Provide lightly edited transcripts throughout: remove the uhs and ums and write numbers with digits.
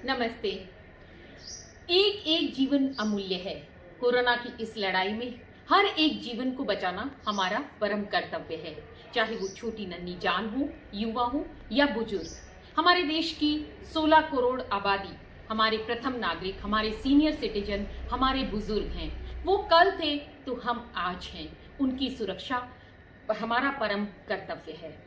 नमस्ते। एक एक जीवन अमूल्य है। कोरोना की इस लड़ाई में हर एक जीवन को बचाना हमारा परम कर्तव्य है, चाहे वो छोटी नन्ही जान हो, युवा हो या बुजुर्ग। हमारे देश की 16 करोड़ आबादी, हमारे प्रथम नागरिक, हमारे सीनियर सिटीजन, हमारे बुजुर्ग हैं। वो कल थे तो हम आज हैं। उनकी सुरक्षा हमारा परम कर्तव्य है।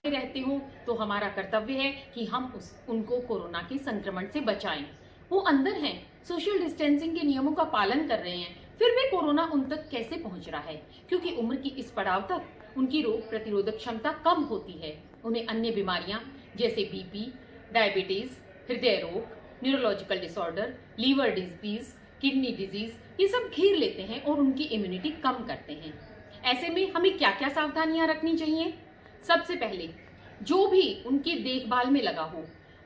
रहते हो तो हमारा कर्तव्य है कि हम उनको कोरोना के संक्रमण से बचाएं। वो अंदर हैं, सोशल डिस्टेंसिंग के नियमों का पालन कर रहे हैं, फिर भी कोरोना उन तक कैसे पहुंच रहा है? क्योंकि उम्र की इस पड़ाव तक उनकी रोग प्रतिरोधक क्षमता कम होती है। उन्हें अन्य बीमारियां जैसे बीपी, डायबिटीज, हृदय रोग, neurological disorder, liver disease, kidney disease, ये सब घेर लेते हैं और उनकी इम्यूनिटी कम करते हैं। ऐसे में हमें क्या क्या सावधानियां रखनी चाहिए? सबसे पहले, जो भी उनकी देखभाल में लगा हो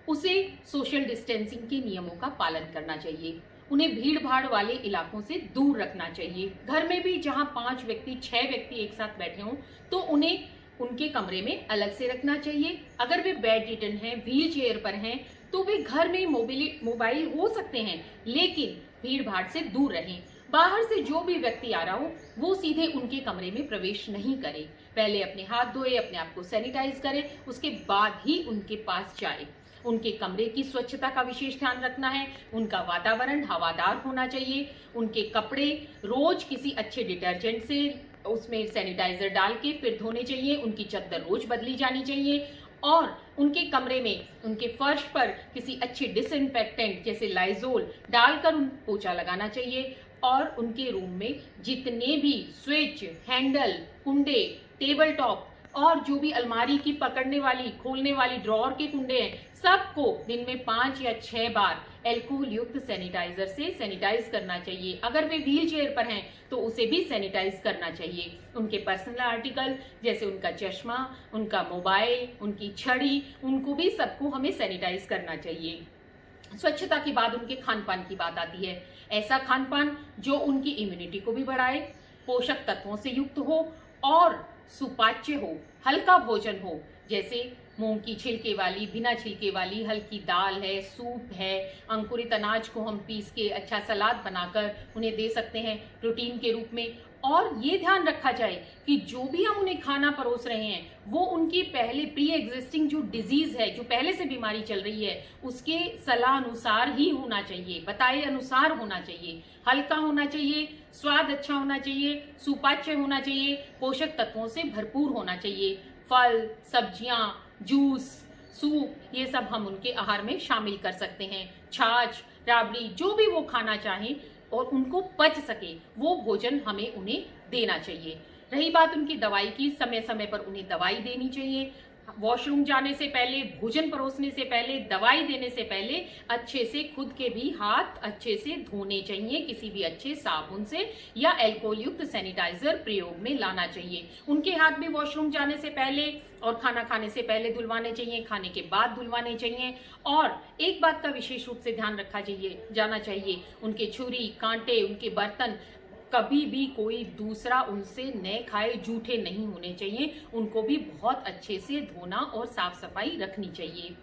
उसे सोशल डिस्टेंसिंग के नियमों का पालन करना चाहिए। उन्हें भीड़ भाड़ वाले इलाकों से दूर रखना चाहिए। घर में भी जहां 5 व्यक्ति 6 व्यक्ति एक साथ बैठे हों तो उन्हें उनके कमरे में अलग से रखना चाहिए। अगर वे बेड रिटन हैं, व्हील चेयर पर हैं, तो वे घर में मोबाइल हो सकते हैं, लेकिन भीड़ भाड़ से दूर रहें। बाहर से जो भी व्यक्ति आ रहा हो वो सीधे उनके कमरे में प्रवेश नहीं करे। पहले अपने हाथ धोए, अपने आप को सैनिटाइज करे, उसके बाद ही उनके पास जाए। उनके कमरे की स्वच्छता का विशेष ध्यान रखना है। उनका वातावरण हवादार होना चाहिए। उनके कपड़े रोज किसी अच्छे डिटर्जेंट से उसमें सैनिटाइजर डाल के फिर धोने चाहिए। उनकी चद्दर रोज बदली जानी चाहिए और उनके कमरे में, उनके फर्श पर किसी अच्छे डिसइंफेक्टेंट जैसे लाइजोल डालकर पोछा लगाना चाहिए। और उनके रूम में जितने भी स्विच, हैंडल, कुंडे, टेबल टॉप और जो भी अलमारी की पकड़ने वाली, खोलने वाली ड्रॉअर के कुंडे हैं, सबको दिन में 5 या 6 बार अल्कोहल युक्त सैनिटाइजर से सैनिटाइज करना चाहिए। अगर वे व्हील चेयर पर हैं तो उसे भी सैनिटाइज करना चाहिए। उनके पर्सनल आर्टिकल जैसे उनका चश्मा, उनका मोबाइल, उनकी छड़ी, उनको भी सबको हमें सैनिटाइज करना चाहिए। स्वच्छता के बाद उनके खान पान की बात आती है। ऐसा खान पान जो उनकी इम्यूनिटी को भी बढ़ाए, पोषक तत्वों से युक्त हो और सुपाच्य हो, हल्का भोजन हो, जैसे मूंग की छिलके वाली, बिना छिलके वाली हल्की दाल है, सूप है, अंकुरित अनाज को हम पीस के अच्छा सलाद बनाकर उन्हें दे सकते हैं प्रोटीन के रूप में। और ये ध्यान रखा जाए कि जो भी हम उन्हें खाना परोस रहे हैं वो उनकी पहले प्री एग्जिस्टिंग जो डिजीज है, जो पहले से बीमारी चल रही है, उसके सलाह अनुसार ही होना चाहिए, बताए अनुसार होना चाहिए, हल्का होना चाहिए, स्वाद अच्छा होना चाहिए, सुपाच्य होना चाहिए, पोषक तत्वों से भरपूर होना चाहिए। फल, सब्जियां, जूस, सूप, ये सब हम उनके आहार में शामिल कर सकते हैं। छाछ, राबड़ी, जो भी वो खाना चाहें और उनको पच सके वो भोजन हमें उन्हें देना चाहिए। रही बात उनकी दवाई की, समय समय पर उन्हें दवाई देनी चाहिए। वॉशरूम जाने से पहले, भोजन परोसने से पहले, दवाई देने से पहले अच्छे से खुद के भी हाथ अच्छे से धोने चाहिए, किसी भी अच्छे साबुन से या अल्कोहल युक्त सैनिटाइजर प्रयोग में लाना चाहिए। उनके हाथ भी वॉशरूम जाने से पहले और खाना खाने से पहले धुलवाने चाहिए, खाने के बाद धुलवाने चाहिए। और एक बात का विशेष रूप से ध्यान रखा जाना चाहिए, उनके छुरी, कांटे, उनके बर्तन कभी भी कोई दूसरा उनसे न खाए, जूठे नहीं होने चाहिए। उनको भी बहुत अच्छे से धोना और साफ सफाई रखनी चाहिए।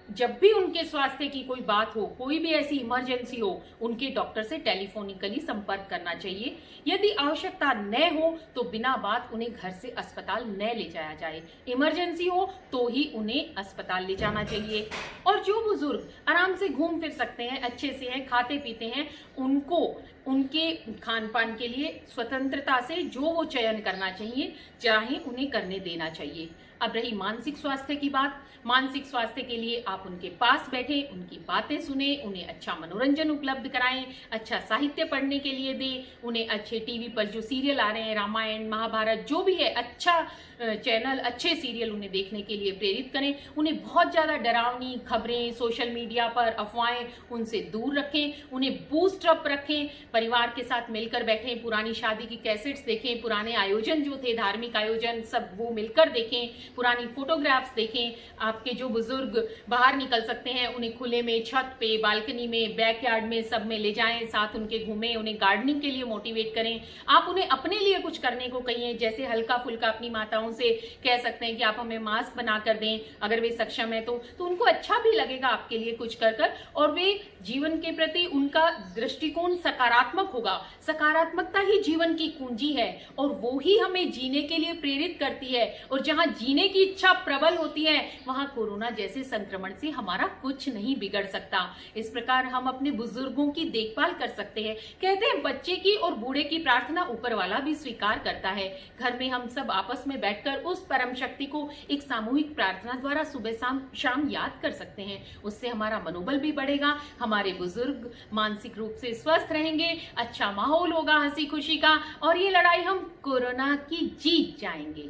जब भी उनके स्वास्थ्य की कोई बात हो, कोई भी ऐसी इमरजेंसी हो, उनके डॉक्टर से टेलीफोनिकली संपर्क करना चाहिए। यदि आवश्यकता न हो तो बिना बात उन्हें घर से अस्पताल न ले जाया जाए। इमरजेंसी हो तो ही उन्हें अस्पताल ले जाना चाहिए। और जो बुजुर्ग आराम से घूम फिर सकते हैं, अच्छे से हैं, खाते पीते हैं, उनको उनके खान पान के लिए स्वतंत्रता से जो वो चयन करना चाहिए, चाहे उन्हें करने देना चाहिए। अब रही मानसिक स्वास्थ्य की बात। मानसिक स्वास्थ्य के लिए आप उनके पास बैठे, उनकी बातें सुने, उन्हें अच्छा मनोरंजन उपलब्ध कराएं, अच्छा साहित्य पढ़ने के लिए दें, उन्हें अच्छे टीवी पर जो सीरियल आ रहे हैं, रामायण, महाभारत, जो भी है, अच्छा चैनल, अच्छे सीरियल उन्हें देखने के लिए प्रेरित करें। उन्हें बहुत ज्यादा डरावनी खबरें, सोशल मीडिया पर अफवाहें, उनसे दूर रखें। उन्हें बूस्ट अप रखें, परिवार के साथ मिलकर बैठें, पुरानी शादी की कैसेट्स देखें, पुराने आयोजन जो थे, धार्मिक आयोजन, सब वो मिलकर देखें। पुरानी फोटोग्राफ्स देखें। आपके जो बुजुर्ग बाहर निकल सकते हैं उन्हें खुले में, छत पे, बालकनी में, बैकयार्ड में, सब में ले जाएं, साथ उनके घूमें, उन्हें गार्डनिंग के लिए मोटिवेट करें। आप उन्हें अपने लिए कुछ करने को कहिए, जैसे हल्का फुल्का अपनी माताओं से कह सकते हैं कि आप हमें मास्क बना कर दें, अगर वे सक्षम है तो उनको अच्छा भी लगेगा आपके लिए कुछ कर, और वे जीवन के प्रति उनका दृष्टिकोण सकारात्मक होगा। सकारात्मकता ही जीवन की कुंजी है और वो ही हमें जीने के लिए प्रेरित करती है, और जहां जीने की इच्छा प्रबल होती है वहां कोरोना जैसे संक्रमण से हमारा कुछ नहीं बिगड़ सकता। इस प्रकार हम अपने बुजुर्गों की देखभाल कर सकते हैं। कहते हैं बच्चे की और बूढ़े की प्रार्थना ऊपर वाला भी स्वीकार करता है। घर में हम सब आपस में बैठकर उस परम शक्ति को एक सामूहिक प्रार्थना द्वारा सुबह शाम याद कर सकते हैं। उससे हमारा मनोबल भी बढ़ेगा, हमारे बुजुर्ग मानसिक रूप से स्वस्थ रहेंगे, अच्छा माहौल होगा हंसी खुशी का, और ये लड़ाई हम कोरोना की जीत जाएंगे।